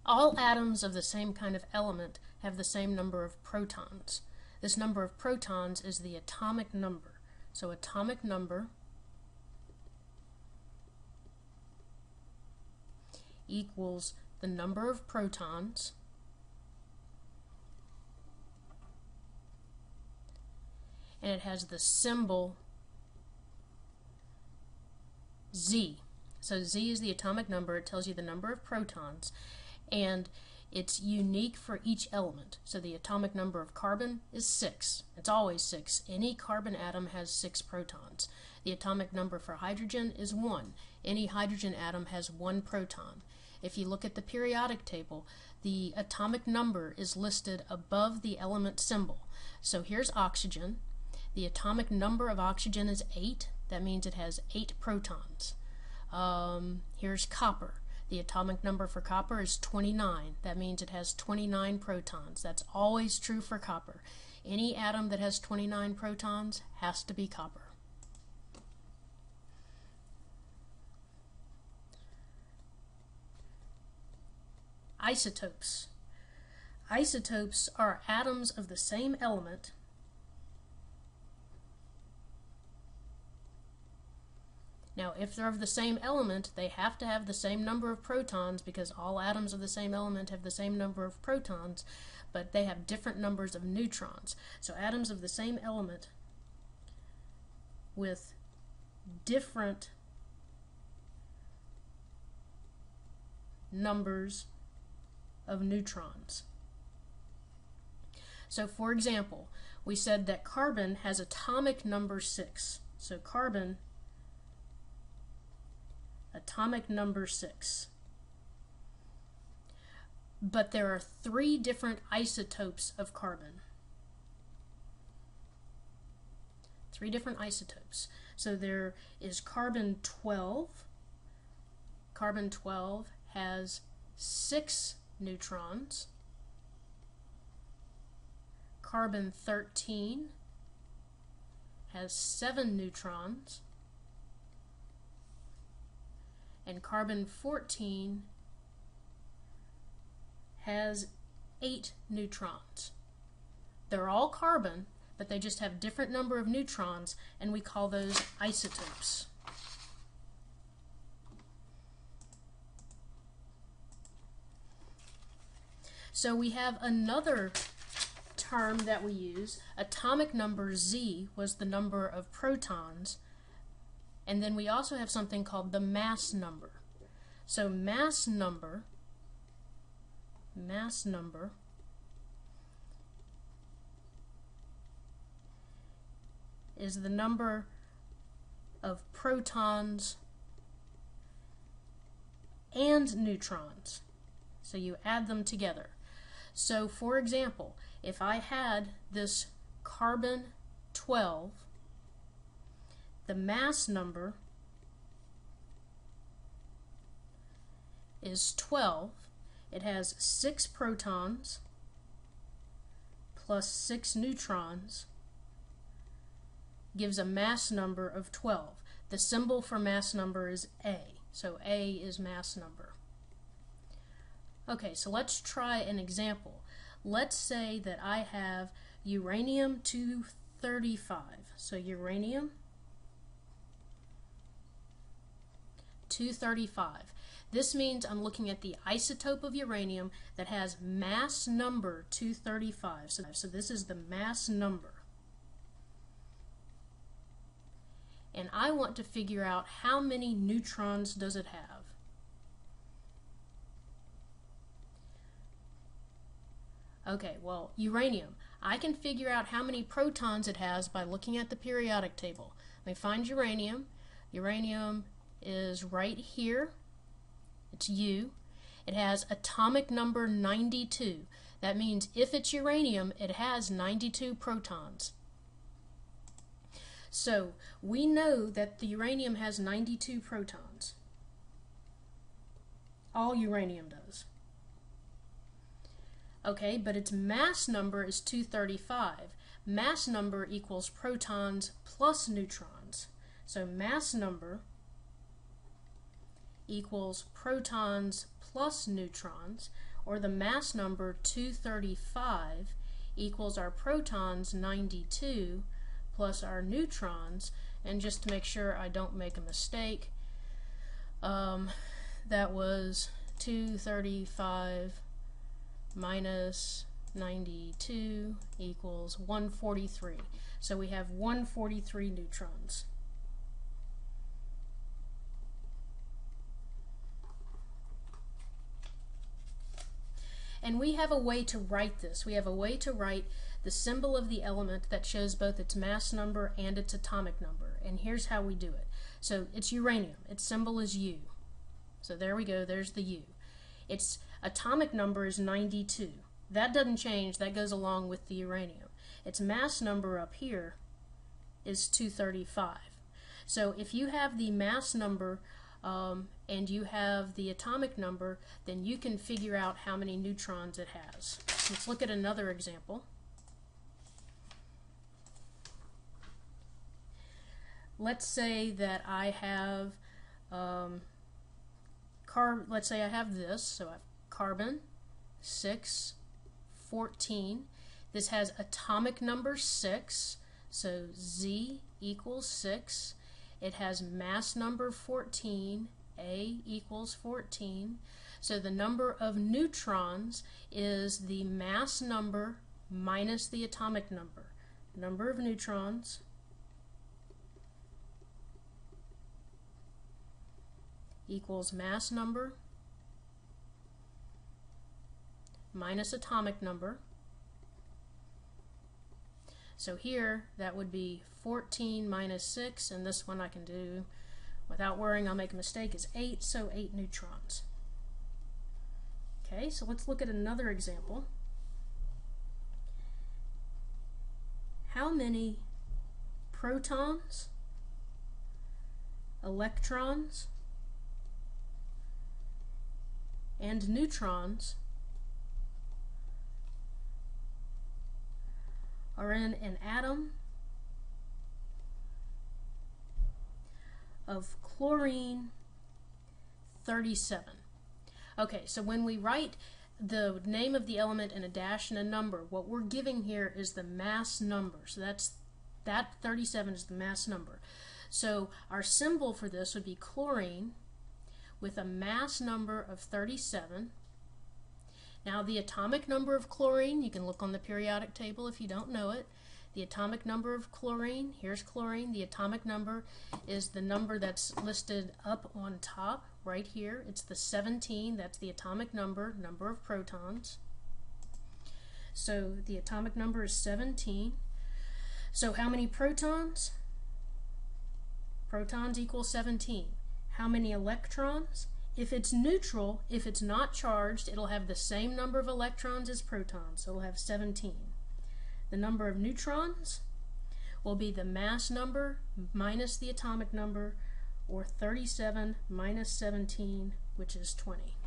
All atoms of the same kind of element have the same number of protons. This number of protons is the atomic number. So atomic number equals the number of protons and it has the symbol Z. So Z is the atomic number. It tells you the number of protons, and it's unique for each element. So the atomic number of carbon is 6. It's always 6. Any carbon atom has 6 protons. The atomic number for hydrogen is 1. Any hydrogen atom has 1 proton. If you look at the periodic table, the atomic number is listed above the element symbol. So here's oxygen. The atomic number of oxygen is 8. That means it has 8 protons. Here's copper. The atomic number for copper is 29. That means it has 29 protons. That's always true for copper. Any atom that has 29 protons has to be copper. Isotopes. Isotopes are atoms of the same element Now, if they're of the same element, they have to have the same number of protons because all atoms of the same element have the same number of protons, but they have different numbers of neutrons. So atoms of the same element with different numbers of neutrons. So for example, we said that carbon has atomic number 6. So carbon, atomic number 6. But there are 3 different isotopes of carbon. 3 different isotopes. So there is carbon 12. Carbon 12 has 6 neutrons. Carbon 13 has 7 neutrons. And carbon 14 has 8 neutrons. They're all carbon, but they just have different number of neutrons, and we call those isotopes. So we have another term that we use. Atomic number Z was the number of protons, and then we also have something called the mass number. So mass number is the number of protons and neutrons. So you add them together. So for example, if I had this carbon 12, the mass number is 12. It has 6 protons plus 6 neutrons gives a mass number of 12. The symbol for mass number is A. So A is mass number. Okay, so let's try an example. Let's say that I have uranium-235. So uranium-235. This means I'm looking at the isotope of uranium that has mass number 235. So this is the mass number. And I want to figure out how many neutrons does it have. Okay, well, uranium. I can figure out how many protons it has by looking at the periodic table. Let me find uranium. Uranium is right here. It's U. It has atomic number 92. That means if it's uranium, it has 92 protons. So we know that the uranium has 92 protons. All uranium does. Okay, but its mass number is 235. Mass number equals protons plus neutrons. So mass number equals protons plus neutrons, or the mass number 235 equals our protons 92 plus our neutrons, and just to make sure I don't make a mistake, that was 235 minus 92 equals 143. So we have 143 neutrons. And we have a way to write this. We have a way to write the symbol of the element that shows both its mass number and its atomic number. And here's how we do it. So it's uranium. Its symbol is U. So there we go. There's the U. Its atomic number is 92. That doesn't change. That goes along with the uranium. Its mass number up here is 235. So if you have the mass number and you have the atomic number, then you can figure out how many neutrons it has. Let's look at another example. Let's say that I have let's say I have this, so I have carbon 6, 14. This has atomic number 6, so Z equals 6. It has mass number 14, A equals 14. So the number of neutrons is the mass number minus the atomic number. Number of neutrons equals mass number minus atomic number. So here that would be 14 minus 6, and this one I can do without worrying I'll make a mistake, is 8, so 8 neutrons. Okay, so let's look at another example. How many protons, electrons, and neutrons are in an atom of chlorine 37. Okay, so when we write the name of the element in a dash and a number, what we're giving here is the mass number. So that 37 is the mass number. So our symbol for this would be chlorine with a mass number of 37. Now the atomic number of chlorine, you can look on the periodic table if you don't know it. The atomic number of chlorine, here's chlorine, the atomic number is the number that's listed up on top right here. It's the 17, that's the atomic number, number of protons. So the atomic number is 17. So how many protons? Protons equal 17. How many electrons? If it's neutral, if it's not charged, it'll have the same number of electrons as protons, so it'll have 17. The number of neutrons will be the mass number minus the atomic number, or 37 minus 17, which is 20.